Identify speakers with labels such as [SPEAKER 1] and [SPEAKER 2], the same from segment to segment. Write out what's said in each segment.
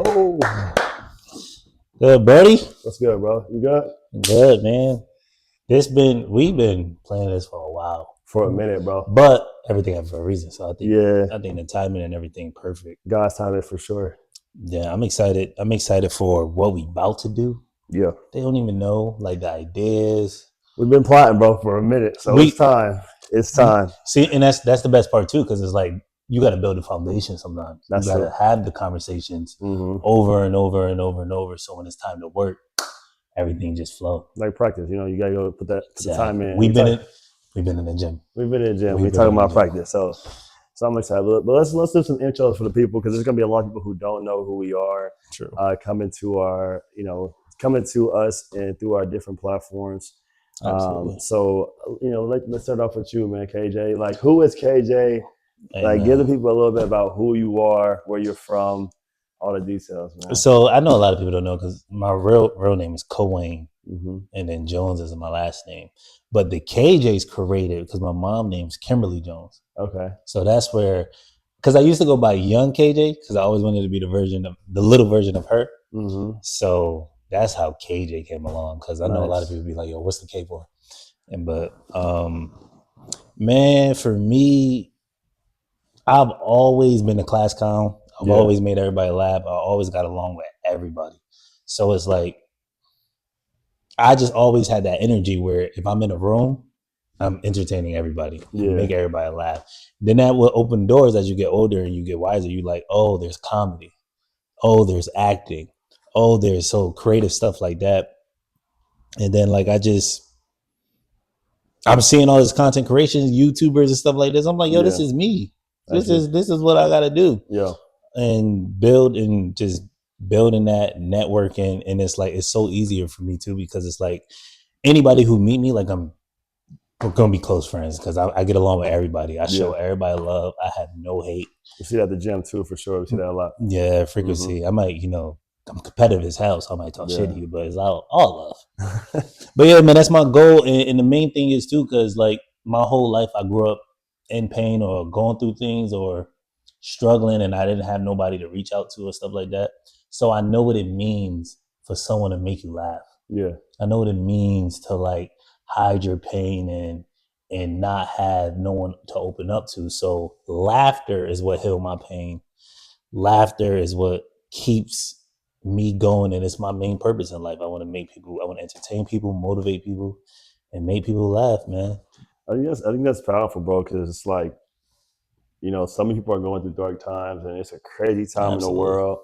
[SPEAKER 1] Oh,
[SPEAKER 2] Good, buddy.
[SPEAKER 1] what's good, bro? You good?
[SPEAKER 2] Good, man. We've been playing this for a while,
[SPEAKER 1] For a minute, bro.
[SPEAKER 2] but everything happens for a reason. So
[SPEAKER 1] Yeah,
[SPEAKER 2] I think the timing and everything perfect.
[SPEAKER 1] God's timing for sure.
[SPEAKER 2] Yeah, I'm excited. I'm excited for what we about to do.
[SPEAKER 1] Yeah,
[SPEAKER 2] They don't even know like the ideas.
[SPEAKER 1] we've been plotting, bro, for a minute, so it's time. It's time.
[SPEAKER 2] See, and that's the best part too, because it's like you got to build a foundation. Sometimes
[SPEAKER 1] That's
[SPEAKER 2] you got
[SPEAKER 1] true.
[SPEAKER 2] to have the conversations
[SPEAKER 1] Mm-hmm.
[SPEAKER 2] over and over and over and over. So when it's time to work, everything just flows.
[SPEAKER 1] Like practice, you gotta go put the time in.
[SPEAKER 2] We've been in the gym.
[SPEAKER 1] We've been in the gym.
[SPEAKER 2] We've
[SPEAKER 1] We're
[SPEAKER 2] been
[SPEAKER 1] talking
[SPEAKER 2] in the
[SPEAKER 1] about
[SPEAKER 2] gym.
[SPEAKER 1] practice, so I'm excited. But let's do some intros for the people because there's gonna be a lot of people who don't know who we are.
[SPEAKER 2] True.
[SPEAKER 1] Coming to us and through our different platforms.
[SPEAKER 2] Absolutely.
[SPEAKER 1] So let's start off with you, man, KJ. Like, who is KJ?
[SPEAKER 2] Hey,
[SPEAKER 1] Like,
[SPEAKER 2] man.
[SPEAKER 1] give the people a little bit about who you are, where you're from, all the details, man.
[SPEAKER 2] So I know a lot of people don't know because my real name is Cowain,
[SPEAKER 1] Mm-hmm.
[SPEAKER 2] and then Jones is my last name. But the KJ's created because my mom name's Kimberly Jones.
[SPEAKER 1] Okay.
[SPEAKER 2] So that's where, because I used to go by Young KJ because I always wanted to be the little version of her.
[SPEAKER 1] Mm-hmm.
[SPEAKER 2] So that's how KJ came along. Because I know a lot of
[SPEAKER 1] Nice.
[SPEAKER 2] people be like, "Yo, what's the K for?" Man, for me, I've always been a class clown. I've
[SPEAKER 1] Yeah.
[SPEAKER 2] always made everybody laugh. I always got along with everybody. So it's like, I just always had that energy where if I'm in a room, I'm entertaining everybody,
[SPEAKER 1] Yeah.
[SPEAKER 2] make everybody laugh. Then that will open doors as you get older and you get wiser. You like, oh, there's comedy. Oh, there's acting. Oh, there's so creative stuff like that. And then like I'm seeing all this content creation, YouTubers and stuff like this. I'm like, yo, this is me. This is what I gotta do.
[SPEAKER 1] Yeah.
[SPEAKER 2] And building that networking, and it's like it's so easier for me too because it's like anybody who meet me, like we're gonna be close friends because I get along with everybody. I show everybody love. I have no hate.
[SPEAKER 1] You see that at the gym too, for sure. We see that a lot.
[SPEAKER 2] Yeah, frequency. I might, I'm competitive as hell, so I might talk shit to you, but it's all love. But yeah, man, that's my goal, and the main thing is too, because like my whole life I grew up in pain or going through things or struggling, and I didn't have nobody to reach out to or stuff like that. So I know what it means for someone to make you laugh.
[SPEAKER 1] Yeah.
[SPEAKER 2] I know what it means to like hide your pain and not have no one to open up to. So laughter is what healed my pain. Laughter is what keeps me going, and it's my main purpose in life. I want to entertain people, motivate people, and make people laugh, man.
[SPEAKER 1] I think that's powerful, bro, because it's like, so many people are going through dark times, and it's a crazy time in the world,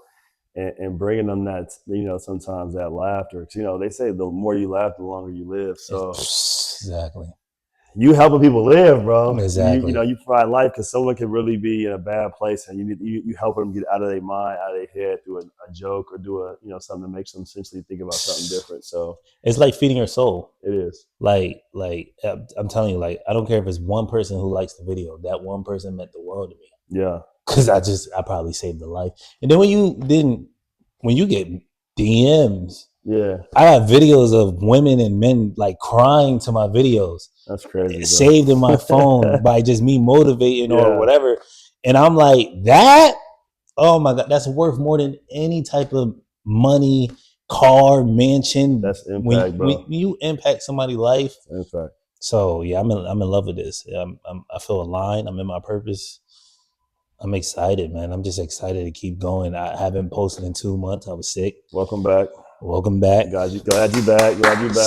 [SPEAKER 1] and bringing them that, sometimes that laughter. Because, they say the more you laugh, the longer you live. So
[SPEAKER 2] exactly,
[SPEAKER 1] you helping people live, bro.
[SPEAKER 2] Exactly.
[SPEAKER 1] You provide life because someone can really be in a bad place, and you help them get out of their mind, out of their head through a joke or do something that makes them essentially think about something different. So
[SPEAKER 2] it's like feeding your soul.
[SPEAKER 1] It is.
[SPEAKER 2] Like I'm telling you, like I don't care if it's one person who likes the video. That one person meant the world to me.
[SPEAKER 1] Yeah.
[SPEAKER 2] Because I probably saved a life. And then when you get DMs,
[SPEAKER 1] yeah,
[SPEAKER 2] I got videos of women and men like crying to my videos.
[SPEAKER 1] That's crazy. Bro.
[SPEAKER 2] Saved in my phone by just me motivating or whatever. And I'm like, that? Oh my God, that's worth more than any type of money, car, mansion.
[SPEAKER 1] That's impact, bro.
[SPEAKER 2] When you impact somebody's life.
[SPEAKER 1] Impact.
[SPEAKER 2] So yeah, I'm in love with this. I feel aligned. I'm in my purpose. I'm excited, man. I'm just excited to keep going. I haven't posted in 2 months. I was sick.
[SPEAKER 1] Welcome back.
[SPEAKER 2] Glad
[SPEAKER 1] you back.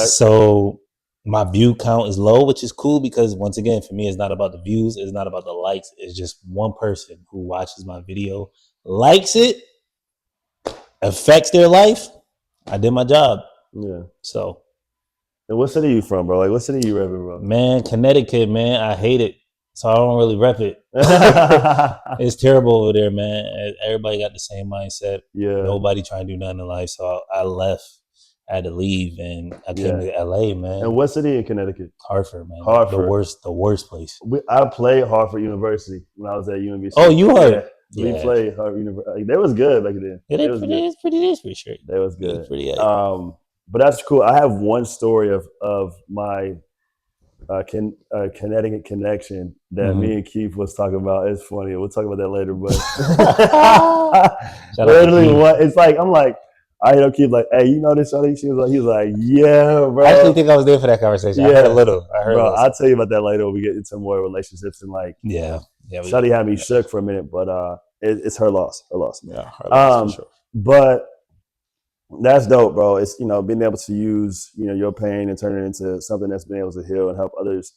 [SPEAKER 2] So my view count is low, which is cool because once again, for me, it's not about the views. It's not about the likes. It's just one person who watches my video, likes it, affects their life. I did my job.
[SPEAKER 1] Yeah.
[SPEAKER 2] So.
[SPEAKER 1] And what city are you from, bro? Like, what city are you repping, bro?
[SPEAKER 2] Man, Connecticut, man. I hate it. So I don't really rep it. It's terrible over there, man. Everybody got the same mindset.
[SPEAKER 1] Yeah.
[SPEAKER 2] Nobody trying to do nothing in life. So I left. I had to leave, and I came to LA, man.
[SPEAKER 1] And what city in Connecticut?
[SPEAKER 2] Hartford, man.
[SPEAKER 1] Hartford.
[SPEAKER 2] The worst place.
[SPEAKER 1] I played Hartford University when I was at UMBC.
[SPEAKER 2] Oh, you heard?
[SPEAKER 1] Yeah. We played Hartford University. They was good back then.
[SPEAKER 2] Yeah, it's pretty sure.
[SPEAKER 1] They was good. But that's cool. I have one story of my Connecticut connection that me and Keith was talking about. It's funny. We'll talk about that later. But literally, what it's like, I'm like, I hit up Keith like, hey, you know this? He was like, yeah, bro.
[SPEAKER 2] I actually think I was there for that conversation. Yeah. I heard a little.
[SPEAKER 1] Bro, I'll tell you about that later when we get into more relationships and like,
[SPEAKER 2] yeah.
[SPEAKER 1] Shuddy had me shook for a minute, but it's her loss.
[SPEAKER 2] Yeah, her loss for sure.
[SPEAKER 1] But that's dope, bro. It's, being able to use, your pain and turn it into something that's been able to heal and help others.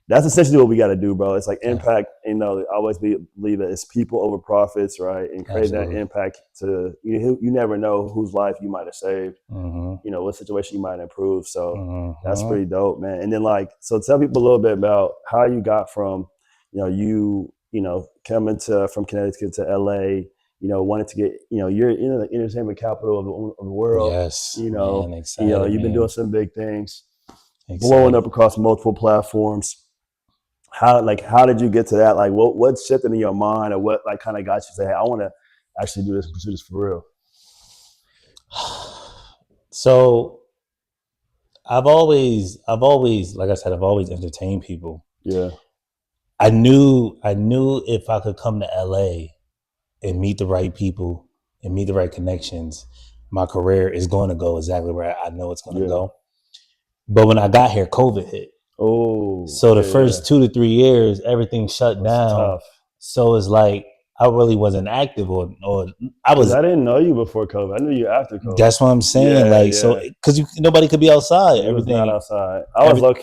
[SPEAKER 1] That's essentially what we got to do, bro. It's like impact, I always believe that it's people over profits, right? And creating that impact to, you never know whose life you might have saved, what situation you might improve. So that's pretty dope, man. And then so tell people a little bit about how you got from, coming from Connecticut to LA, wanted to get, you're in the entertainment capital of the world.
[SPEAKER 2] Yes.
[SPEAKER 1] You've been doing some big things, blowing up across multiple platforms. How did you get to that? Like, what shifted in your mind, or what kind of got you to say, hey, I want to actually do this, pursue this for real?
[SPEAKER 2] So I've always, like I said, I've always entertained people.
[SPEAKER 1] Yeah.
[SPEAKER 2] I knew if I could come to LA and meet the right people and meet the right connections, my career is going to go exactly where I know it's going to go. But when I got here, COVID hit.
[SPEAKER 1] Oh,
[SPEAKER 2] so the first 2 to 3 years, everything shut down.
[SPEAKER 1] Tough.
[SPEAKER 2] So it's like I really wasn't active, or I was.
[SPEAKER 1] I didn't know you before COVID. I knew you after COVID.
[SPEAKER 2] That's what I'm saying. So because nobody could be outside.
[SPEAKER 1] It was not outside. I was low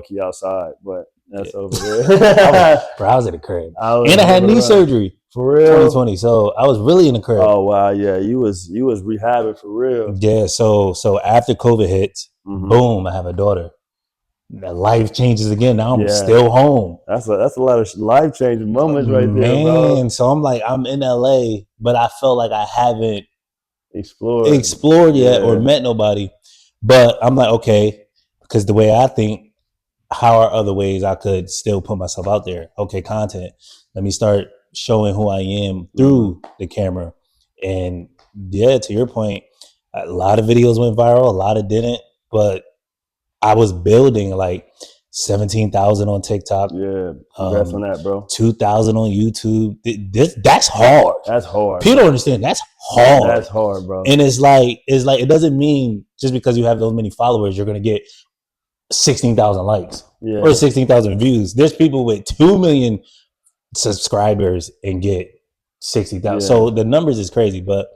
[SPEAKER 1] key outside, but that's over there.
[SPEAKER 2] I was in the crib, and I had knee surgery
[SPEAKER 1] for real.
[SPEAKER 2] 2020, so I was really in the crib.
[SPEAKER 1] Oh wow, yeah, you was rehabbing for real.
[SPEAKER 2] Yeah, so after COVID hits, boom, I have a daughter. That life changes again. Now I'm still home.
[SPEAKER 1] That's a lot of life changing moments right there, bro.
[SPEAKER 2] So I'm like, I'm in LA, but I felt like I haven't
[SPEAKER 1] explored
[SPEAKER 2] yet or met nobody. But I'm like, okay, because the way I think, how are other ways I could still put myself out there? Okay, content. Let me start showing who I am through the camera. And yeah, to your point, a lot of videos went viral, a lot of didn't, but I was building like 17,000 on TikTok.
[SPEAKER 1] Yeah, congrats on that, bro.
[SPEAKER 2] 2,000 on YouTube. That's hard.
[SPEAKER 1] That's hard.
[SPEAKER 2] People don't understand. That's hard.
[SPEAKER 1] That's hard, bro.
[SPEAKER 2] And it's like it doesn't mean just because you have those many followers, you're gonna get 16,000 likes or 16,000 views. There's people with 2 million subscribers and get 60,000. Yeah. So the numbers is crazy. But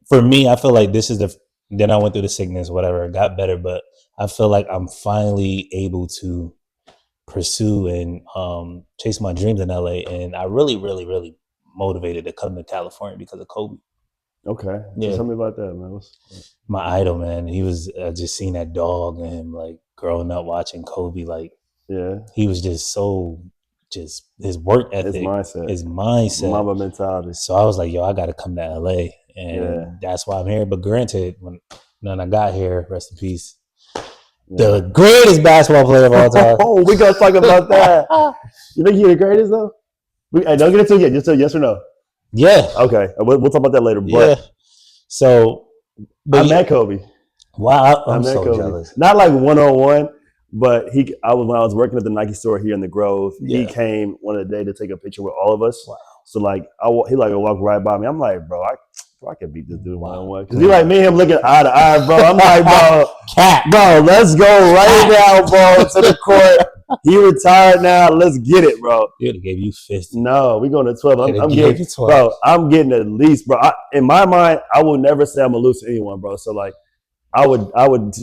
[SPEAKER 2] for me, I feel like this is then I went through the sickness, whatever, it got better, but I feel like I'm finally able to pursue and chase my dreams in LA. And I really, really, really motivated to come to California because of Kobe.
[SPEAKER 1] Okay. Yeah. Tell me about that, man.
[SPEAKER 2] My idol, man. He was just seeing that dog and him like growing up watching Kobe. Like, he was just his work ethic, his mindset,
[SPEAKER 1] Mamba mentality.
[SPEAKER 2] So I was like, yo, I got to come to LA. And that's why I'm here. But granted, when I got here, rest in peace, the greatest basketball player of all time.
[SPEAKER 1] Oh, we got to talk about that. You think you're the greatest, though? Don't get into it yet. Just say yes or no.
[SPEAKER 2] Yeah.
[SPEAKER 1] Okay. We'll talk about that later. But
[SPEAKER 2] so
[SPEAKER 1] I met Kobe.
[SPEAKER 2] Wow. I'm so Kobe. Jealous.
[SPEAKER 1] Not like one-on-one, but when I was working at the Nike store here in the Grove, he came one of the day to take a picture with all of us. Wow. So he walked right by me. I'm like, bro, I could beat this dude one-on-one. Because he like me and him looking eye to eye, bro. I'm like, bro, let's go right now, bro, to the court. He retired now. Let's get it, bro.
[SPEAKER 2] He would have gave you 50.
[SPEAKER 1] No, we going to 12. I'm getting 12. Bro, I'm getting at least, bro. In my mind, I would never say I'm going to lose to anyone, bro. So, like, I would,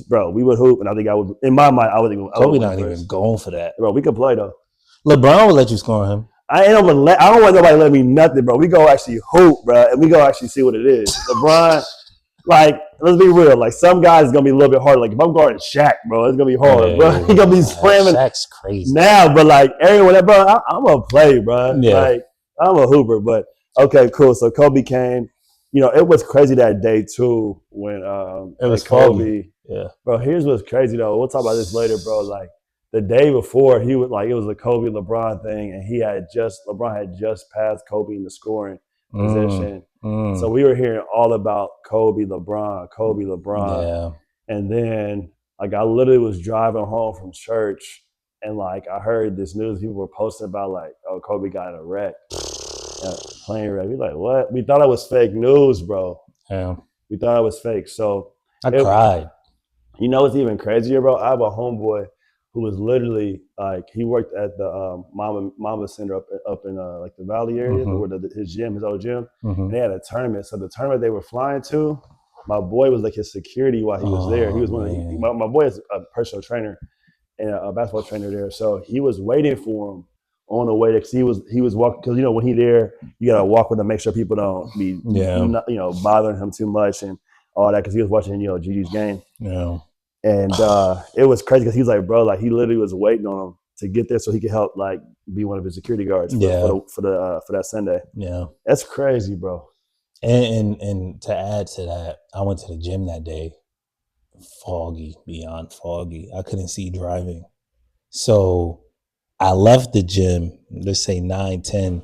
[SPEAKER 1] bro, we would hoop, and I think I would, in my mind, I would think.
[SPEAKER 2] Kobe not even going for that.
[SPEAKER 1] Bro, we could play, though.
[SPEAKER 2] LeBron would let you score him.
[SPEAKER 1] I don't want nobody to let me nothing, bro. We go actually hoop, bro, and we go actually see what it is. LeBron, like, let's be real. Like, some guys is gonna be a little bit harder. Like, if I'm guarding Shaq, bro, it's gonna be hard, bro. He gonna be slamming.
[SPEAKER 2] Shaq's crazy
[SPEAKER 1] now, but like everyone, bro, I'm gonna play, bro. Yeah. Like, I'm a hooper, but okay, cool. So Kobe came. It was crazy that day too when
[SPEAKER 2] it was
[SPEAKER 1] Kobe.
[SPEAKER 2] Yeah,
[SPEAKER 1] bro. Here's what's crazy though. We'll talk about this later, bro. Like, the day before, he was like, it was a Kobe LeBron thing, and LeBron had just passed Kobe in the scoring position. So we were hearing all about Kobe LeBron.
[SPEAKER 2] Yeah.
[SPEAKER 1] And then, like, I literally was driving home from church, And like I heard this news, people were posting about like, oh, Kobe got in a wreck, plane wreck. We like, what? We thought it was fake news, bro.
[SPEAKER 2] Yeah.
[SPEAKER 1] We thought it was fake. So
[SPEAKER 2] I cried.
[SPEAKER 1] You know what's even crazier, bro? I have a homeboy who was literally like he worked at the Mama Center up in like the Valley area,
[SPEAKER 2] Mhm.
[SPEAKER 1] where his old gym,
[SPEAKER 2] Mhm.
[SPEAKER 1] and they had a tournament. So the tournament they were flying to, my boy was like his security while he was there. He was my boy is a personal trainer and a basketball trainer there. So he was waiting for him on the way because he was walking, because you know when he there, you gotta walk with him, make sure people don't be bothering him too much and all that, because he was watching Gigi's game.
[SPEAKER 2] Yeah.
[SPEAKER 1] And it was crazy because he was like, bro, like he literally was waiting on him to get there so he could help like be one of his security guards for that Sunday.
[SPEAKER 2] Yeah,
[SPEAKER 1] that's crazy, bro.
[SPEAKER 2] And to add to that, I went to the gym that day. Foggy, beyond foggy. I couldn't see driving. So I left the gym, let's say 9:10.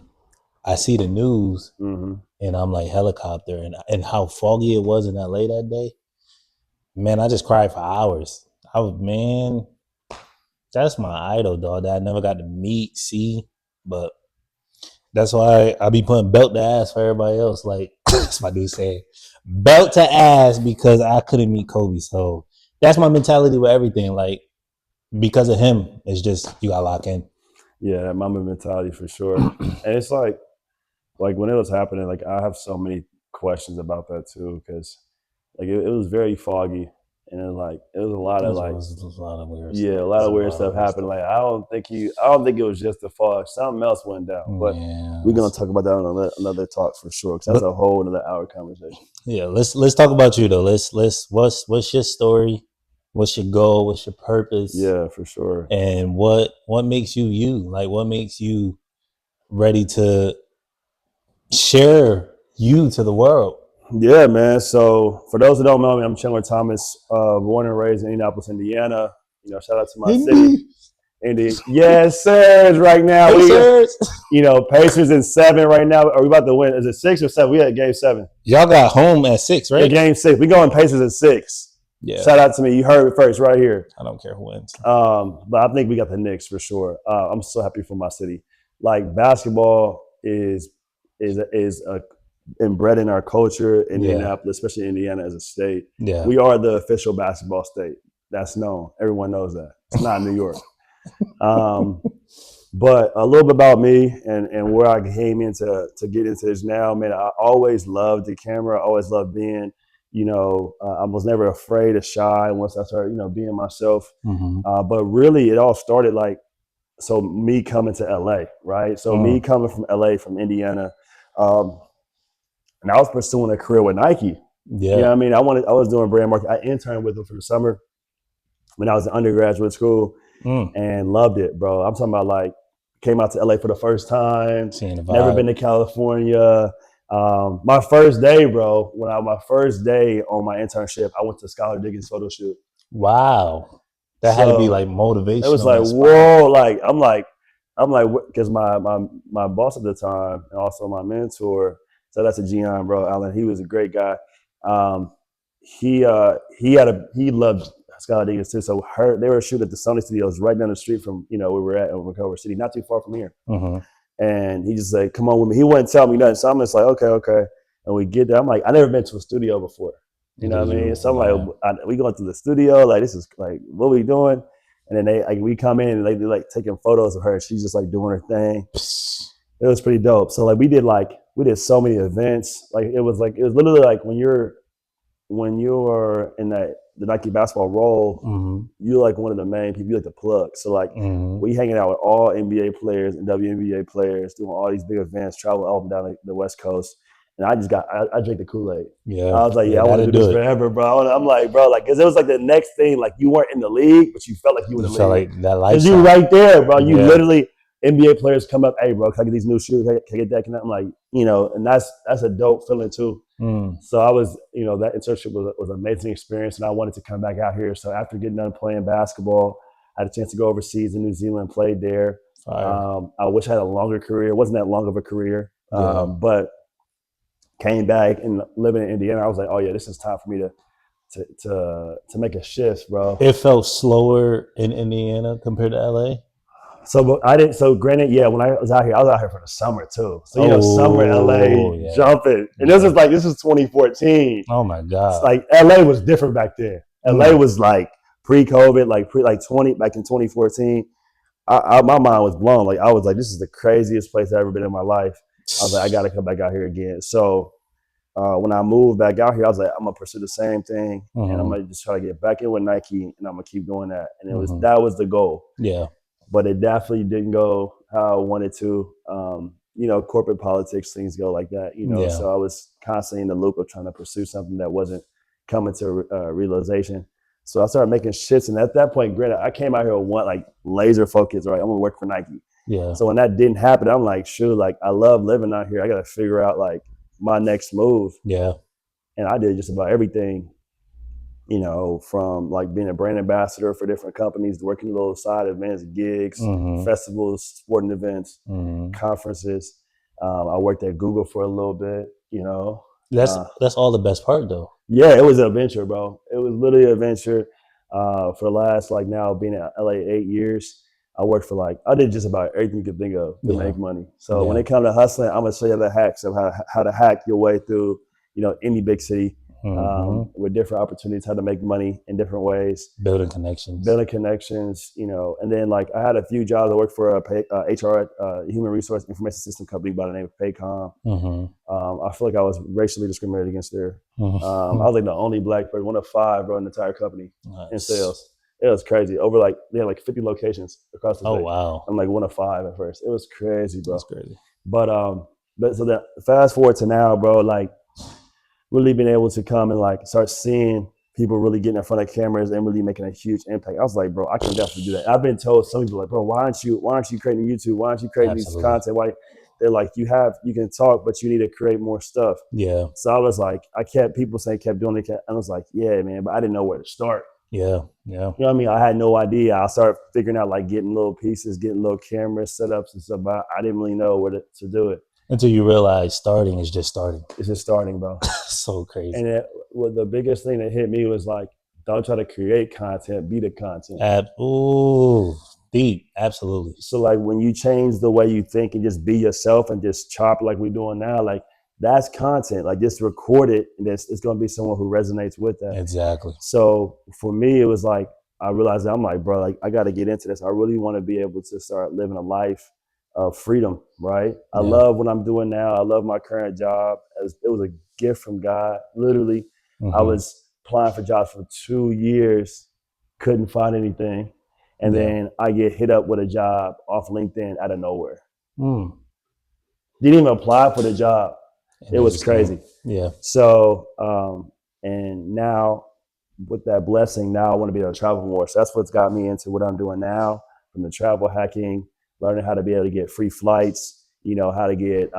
[SPEAKER 2] I see the news and I'm like helicopter, and how foggy it was in LA that day. Man, I just cried for hours. That's my idol, dog, that I never got to see. But that's why I be putting belt to ass for everybody else. Like, that's my dude saying, belt to ass, because I couldn't meet Kobe. So that's my mentality with everything. Like, because of him, it's just, you got to lock in.
[SPEAKER 1] Yeah, that Mamba mentality for sure. And it's like when it was happening, like I have so many questions about that too, because like it was very foggy, and then like it was a lot of weird stuff. A lot of weird stuff happened. Like I don't think it was just the fog. Something else went down. But we're gonna talk about that on another talk for sure, because that's a whole another hour conversation.
[SPEAKER 2] Yeah, let's talk about you though. What's your story? What's your goal? What's your purpose?
[SPEAKER 1] Yeah, for sure.
[SPEAKER 2] And what makes you you? Like, what makes you ready to share you to the world?
[SPEAKER 1] Yeah, man. So for those who don't know me, I'm Chandler Thomas, born and raised in Indianapolis, Indiana. Shout out to my city. Indy. Yes, sir. Right now, Pacers in 7 right now. Are we about to win? Is it 6 or 7? We had game 7.
[SPEAKER 2] Y'all got home at 6, right?
[SPEAKER 1] Yeah, game 6. We going Pacers in 6. Yeah. Shout out to me. You heard it first right here.
[SPEAKER 2] I don't care who wins.
[SPEAKER 1] But I think we got the Knicks for sure. I'm so happy for my city. Like basketball is inbred in our culture in Indianapolis, especially Indiana as a state.
[SPEAKER 2] Yeah.
[SPEAKER 1] We are the official basketball state. That's known. Everyone knows that. It's not New York. But a little bit about me and where I came into to get into this now, man. I always loved the camera. I always loved being, I was never afraid or shy once I started, being myself. But really, it all started me coming to LA, right? So me coming from LA, from Indiana, and I was pursuing a career with Nike. Yeah, you know what I mean, I was doing brand marketing. I interned with them for the summer when I was in undergraduate school, and loved it, bro. I'm talking about came out to LA for the first time, never been to California. My first day, bro, my first day on my internship, I went to Skylar Diggins' photo shoot.
[SPEAKER 2] Wow. That had to be motivational.
[SPEAKER 1] It was whoa, I'm like, because my boss at the time and also my mentor, so that's a Gian, bro, Alan. He was a great guy. He loved Skylar Diggins too. So they were shooting at the Sony Studios right down the street from where we're at in Culver City, not too far from here. And he just like, come on with me. He wouldn't tell me nothing. So I'm just like, okay. And we get there. I'm like, I never been to a studio before. You know what I mean? So I'm like, we going to the studio. Like, this is like, what we doing? And then we come in and they're taking photos of her. She's just doing her thing. It was pretty dope. So we did so many events. It was literally when you're in the Nike basketball role, you're one of the main people. You're the plug. So we hanging out with all NBA players and WNBA players, doing all these big events, travel up and down the West Coast. And I drank the Kool-Aid. Yeah, I was like, I want to do this forever, bro. I'm like, bro, because it was the next thing. You weren't in the league, but you felt like you were in the league. Because you right there, bro. You literally, NBA players come up, hey, bro, can I get these new shoes? Can I get that? I'm like, and that's a dope feeling too. So I was, that internship was an amazing experience, and I wanted to come back out here. So after getting done playing basketball, I had a chance to go overseas in New Zealand, played there. I wish I had a longer career. It wasn't that long of a career, but came back and living in Indiana. I was like, oh yeah, this is time for me to make a shift, bro.
[SPEAKER 2] It felt slower in Indiana compared to LA.
[SPEAKER 1] So but I didn't. So granted, yeah. When I was out here, I was out here for the summer too. So summer
[SPEAKER 2] Oh
[SPEAKER 1] LA
[SPEAKER 2] yeah,
[SPEAKER 1] jumping, and
[SPEAKER 2] yeah.
[SPEAKER 1] this was 2014.
[SPEAKER 2] Oh my
[SPEAKER 1] It's
[SPEAKER 2] god.
[SPEAKER 1] like LA was different back then. LA
[SPEAKER 2] Mm,
[SPEAKER 1] was like pre-COVID, like 20 back in 2014. My mind was blown. Like I was like, this is the craziest place I've ever been in my life. I was like, I got to come back out here again. So when I moved back out here, I was like, I'm gonna pursue the same thing, and I'm
[SPEAKER 2] mm-hmm,
[SPEAKER 1] gonna just try to get back in with Nike, and I'm gonna keep doing that. And
[SPEAKER 2] mm-hmm.
[SPEAKER 1] that was the goal,
[SPEAKER 2] Yeah,
[SPEAKER 1] but it definitely didn't go how I wanted to. Corporate politics, things go like that.
[SPEAKER 2] yeah,
[SPEAKER 1] So I was constantly in the loop of trying to pursue something that wasn't coming to realization. So I started making shits, and at that point, granted, I came out here with one like laser focus. Right, I'm gonna work for Nike.
[SPEAKER 2] yeah,
[SPEAKER 1] So when that didn't happen, I'm like, shoot, like I love living out here. I got to figure out like my next move,
[SPEAKER 2] yeah.
[SPEAKER 1] and I did just about everything. From like being a brand ambassador for different companies, working little side events, gigs,
[SPEAKER 2] Mm-hmm,
[SPEAKER 1] festivals, sporting events,
[SPEAKER 2] mm-hmm.
[SPEAKER 1] conferences. I worked at Google for a little bit.
[SPEAKER 2] That's
[SPEAKER 1] Uh,
[SPEAKER 2] that's all the best part though.
[SPEAKER 1] yeah, it was an adventure, bro. It was literally an adventure. For the last like now being in LA 8 years, I did just about everything you could think of to
[SPEAKER 2] Yeah,
[SPEAKER 1] make money. So when
[SPEAKER 2] yeah.
[SPEAKER 1] it comes to hustling, I'm gonna show you the hacks of how to hack your way through, any big city,
[SPEAKER 2] Mm-hmm.
[SPEAKER 1] with different opportunities, how to make money in different ways,
[SPEAKER 2] Building connections.
[SPEAKER 1] building connections, and then like I had a few jobs. I worked for HR, human resource information system company by the name of Paycom.
[SPEAKER 2] Mm-hmm.
[SPEAKER 1] I feel like I was racially discriminated against there. I
[SPEAKER 2] Mm-hmm.
[SPEAKER 1] was like the only black person, one of five, bro, in the entire company in
[SPEAKER 2] Nice.
[SPEAKER 1] sales. It was crazy. Over like they had like 50 locations across the
[SPEAKER 2] Oh
[SPEAKER 1] state.
[SPEAKER 2] wow,
[SPEAKER 1] I'm like one of five at first. It was crazy, bro.
[SPEAKER 2] that's crazy.
[SPEAKER 1] But so then fast forward to now, bro, like really being able to come and like start seeing people really getting in front of cameras and really making a huge impact. I was like, bro, I can definitely do that. I've been told some people like, bro, why aren't you creating YouTube? Why aren't you creating these
[SPEAKER 2] Absolutely.
[SPEAKER 1] content? Why they're like, you can talk, but you need to create more stuff.
[SPEAKER 2] Yeah,
[SPEAKER 1] So I was like, kept doing it. I was like, yeah, man, but I didn't know where to start.
[SPEAKER 2] yeah, yeah.
[SPEAKER 1] You know what I mean? I had no idea. I started figuring out like getting little pieces, getting little camera setups and stuff, but I didn't really know where to do it.
[SPEAKER 2] Until you realize starting is just starting.
[SPEAKER 1] It's just starting, bro.
[SPEAKER 2] So crazy.
[SPEAKER 1] And the biggest thing that hit me was like, don't try to create content, be the content.
[SPEAKER 2] Ooh, deep. Absolutely.
[SPEAKER 1] So like when you change the way you think and just be yourself and just chop like we're doing now, like that's content. Like just record it, and it's going to be someone who resonates with that.
[SPEAKER 2] Exactly.
[SPEAKER 1] So for me, it was like I realized that I'm like, bro, like I got to get into this. I really want to be able to start living a life of freedom, right? I
[SPEAKER 2] Yeah.
[SPEAKER 1] love what I'm doing now. I love my current job. It was a gift from God. Literally, I
[SPEAKER 2] Mm-hmm.
[SPEAKER 1] was applying for jobs for 2 years, couldn't find anything, and
[SPEAKER 2] Yeah.
[SPEAKER 1] then I get hit up with a job off LinkedIn out of nowhere.
[SPEAKER 2] Mm.
[SPEAKER 1] Didn't even apply for the job.
[SPEAKER 2] And
[SPEAKER 1] It
[SPEAKER 2] it
[SPEAKER 1] was
[SPEAKER 2] just came.
[SPEAKER 1] crazy.
[SPEAKER 2] Yeah.
[SPEAKER 1] So, and now with that blessing, now I want to be able to travel more. So that's what's got me into what I'm doing now, from the travel hacking, learning how to be able to get free flights, how to get,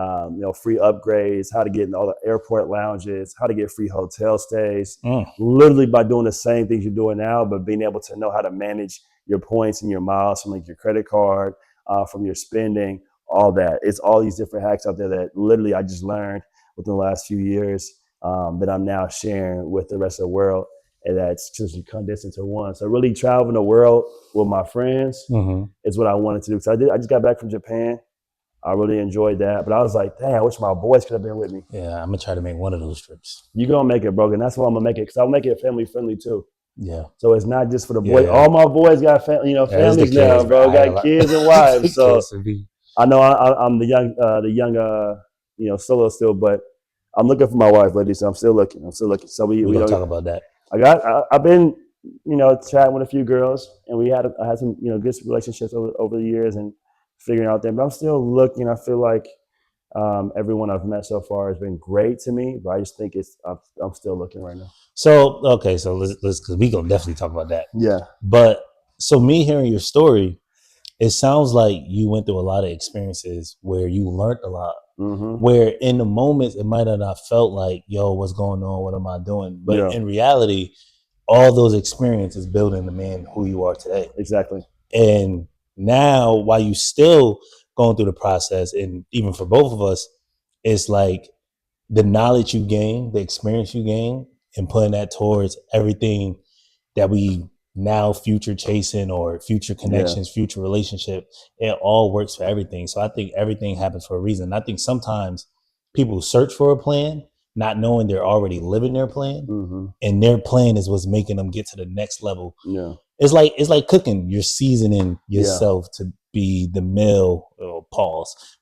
[SPEAKER 1] free upgrades, how to get in all the airport lounges, how to get free hotel stays,
[SPEAKER 2] Mm.
[SPEAKER 1] literally by doing the same things you're doing now, but being able to know how to manage your points and your miles from like your credit card, from your spending, all that. It's all these different hacks out there that literally I just learned within the last few years, that I'm now sharing with the rest of the world. And that's just condensed into one. So really traveling the world with my friends
[SPEAKER 2] Mm-hmm.
[SPEAKER 1] is what I wanted to do. So I just got back from Japan. I really enjoyed that. But I was like, dang, I wish my boys could have been with me.
[SPEAKER 2] Yeah, I'm gonna try to make one of those trips.
[SPEAKER 1] You're gonna make it, bro. And that's why I'm gonna make it, because I'll make it family friendly too.
[SPEAKER 2] Yeah.
[SPEAKER 1] So it's not just for the
[SPEAKER 2] Yeah,
[SPEAKER 1] boys.
[SPEAKER 2] yeah.
[SPEAKER 1] All my boys got
[SPEAKER 2] Yeah,
[SPEAKER 1] families now, bro. Got kids and wives. So I know I'm the young, solo still, but I'm looking for my wife, ladies. So I'm still looking. So
[SPEAKER 2] We're
[SPEAKER 1] we
[SPEAKER 2] gonna
[SPEAKER 1] don't.
[SPEAKER 2] talk about that.
[SPEAKER 1] I've been, chatting with a few girls, and I had some, good relationships over the years and figuring out them. But I'm still looking. I feel like, everyone I've met so far has been great to me, but I just think I'm still looking right now.
[SPEAKER 2] So okay, so let's because we gonna definitely talk about that.
[SPEAKER 1] Yeah.
[SPEAKER 2] But so me hearing your story, it sounds like you went through a lot of experiences where you learned a lot.
[SPEAKER 1] Mm-hmm.
[SPEAKER 2] Where in the moments it might have not felt like, yo, what's going on? What am I doing? But
[SPEAKER 1] Yeah.
[SPEAKER 2] in reality, all those experiences building the man who you are today.
[SPEAKER 1] Exactly.
[SPEAKER 2] And now, while you still going through the process, and even for both of us, it's like the knowledge you gain, the experience you gain, and putting that towards everything that we now future chasing or future connections, future relationship. It all works for everything. So I think everything happens for a reason. I think sometimes people search for a plan, not knowing they're already living their plan, and their plan is what's making them get to the next level.
[SPEAKER 1] Yeah.
[SPEAKER 2] It's like cooking. You're seasoning yourself to be the meal,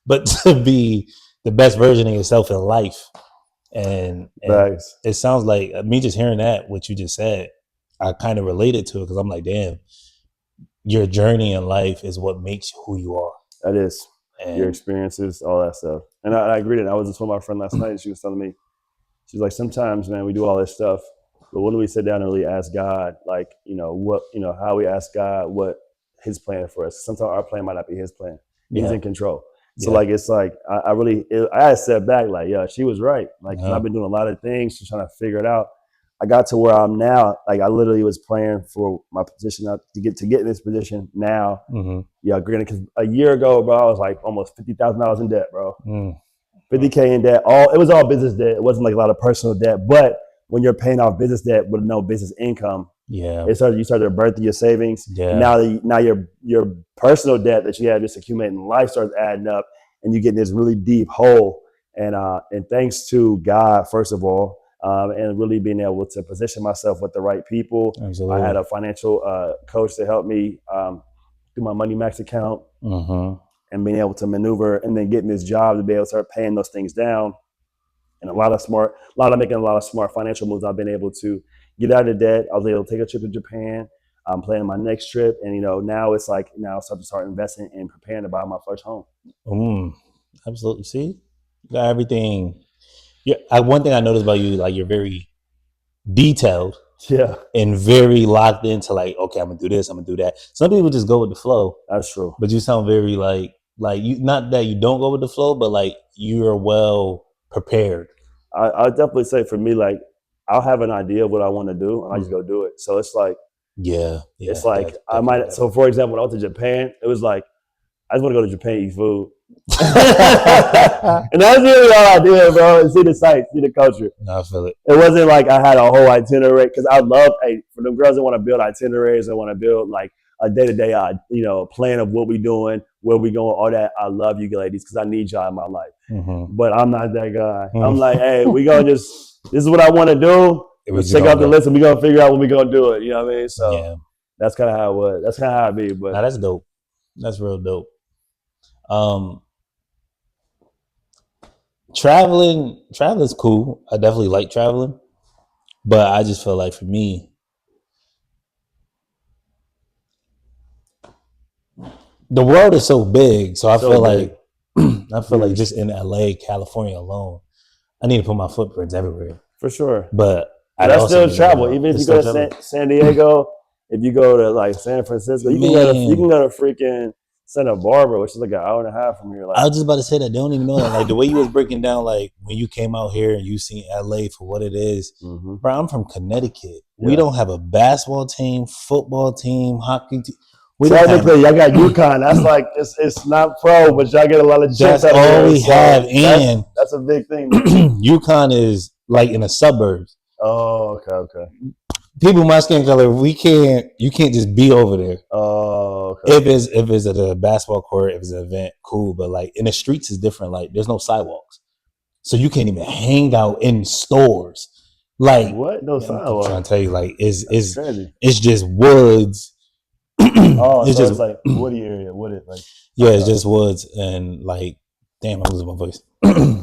[SPEAKER 2] but to be the best version of yourself in life. And it sounds like me just hearing that, what you just said, I kind of related to it because I'm like, damn, your journey in life is what makes you who you are.
[SPEAKER 1] That is. And your experiences, all that stuff. And I agree with it. I was just with my friend last night and she was telling me, she's like, sometimes, man, we do all this stuff, but when do we sit down and really ask God, like, how we ask God what his plan for us? Sometimes our plan might not be his plan. He's in control. So like, it's like, I had to step back, like, yeah, she was right. Like, I've been doing a lot of things, just trying to figure it out. I got to where I'm now. Like, I literally was playing for my position to get in this position now. Yeah, granted, because a year ago, bro, I was like almost $50,000 in debt, bro. $50K in debt. It was all business debt. It wasn't like a lot of personal debt. But when you're paying off business debt with no business income, you started to burn through your savings. And now your personal debt that you have just accumulating in life starts adding up, and you get in this really deep hole. And thanks to God, first of all, and really being able to position myself with the right people. Absolutely. I had a financial coach to help me through my Money Max account. And being able to maneuver and then getting this job to be able to start paying those things down. And making a lot of smart financial moves. I've been able to get out of debt. I was able to take a trip to Japan. I'm planning my next trip. And, now it's like, now it's time to start investing and preparing to buy my first home.
[SPEAKER 2] Absolutely. See, you got everything. Yeah. One thing I noticed about you, like, you're very detailed.
[SPEAKER 1] Yeah.
[SPEAKER 2] And very locked into, like, okay, I'm gonna do this, I'm gonna do that. Some people just go with the flow.
[SPEAKER 1] That's true.
[SPEAKER 2] But you sound very like you, not that you don't go with the flow, but like you're well prepared.
[SPEAKER 1] I definitely say for me, like, I'll have an idea of what I want to do and I just go do it. So it's like, it's like I might. So for example, when I went to Japan, it was like, I just want to go to Japan, eat food. And that's really all I did, bro. And see the sights, see the culture.
[SPEAKER 2] No, I feel it.
[SPEAKER 1] It wasn't like I had a whole itinerary, because I love, for them girls that want to build itineraries, that want to build like a day-to-day, plan of what we doing, where we going, all that. I love you ladies because I need y'all in my life. But I'm not that guy. I'm like, hey, we gonna this is what I want to do. Let's check out the list and we gonna figure out when we gonna do it. You know what I mean? So that's kind of how it was. That's kind of how it be. But
[SPEAKER 2] that's dope. That's real dope. Traveling is cool. I definitely like traveling, but I just feel like for me, the world is so big. So I feel like just in LA, California alone, I need to put my footprints everywhere.
[SPEAKER 1] For sure.
[SPEAKER 2] But
[SPEAKER 1] I still travel. Even if you go to San Diego, if you go to like San Francisco, you can go to freaking Santa Barbara, which is like an hour and a half from here. Like,
[SPEAKER 2] I was just about to say that. They don't even know that. Like, the way you was breaking down, like, when you came out here and you seen LA for what it is. Bro, I'm from Connecticut. We don't have a basketball team, football team, hockey team.
[SPEAKER 1] Technically, y'all got UConn. That's like, it's not pro, but y'all get a lot of chicks.
[SPEAKER 2] That's all we have. And
[SPEAKER 1] that's a big thing.
[SPEAKER 2] UConn is like in the suburbs.
[SPEAKER 1] Oh, okay.
[SPEAKER 2] People my skin color, you can't just be over there.
[SPEAKER 1] Oh, okay.
[SPEAKER 2] If it's at a basketball court, if it's an event, cool. But like in the streets is different. Like, there's no sidewalks, so you can't even hang out in stores. Like,
[SPEAKER 1] what? No sidewalks?
[SPEAKER 2] I'm trying to tell you, like, it's just woods.
[SPEAKER 1] It's like woody area. Wooded, like,
[SPEAKER 2] it's just woods, and like, damn, I'm losing my voice.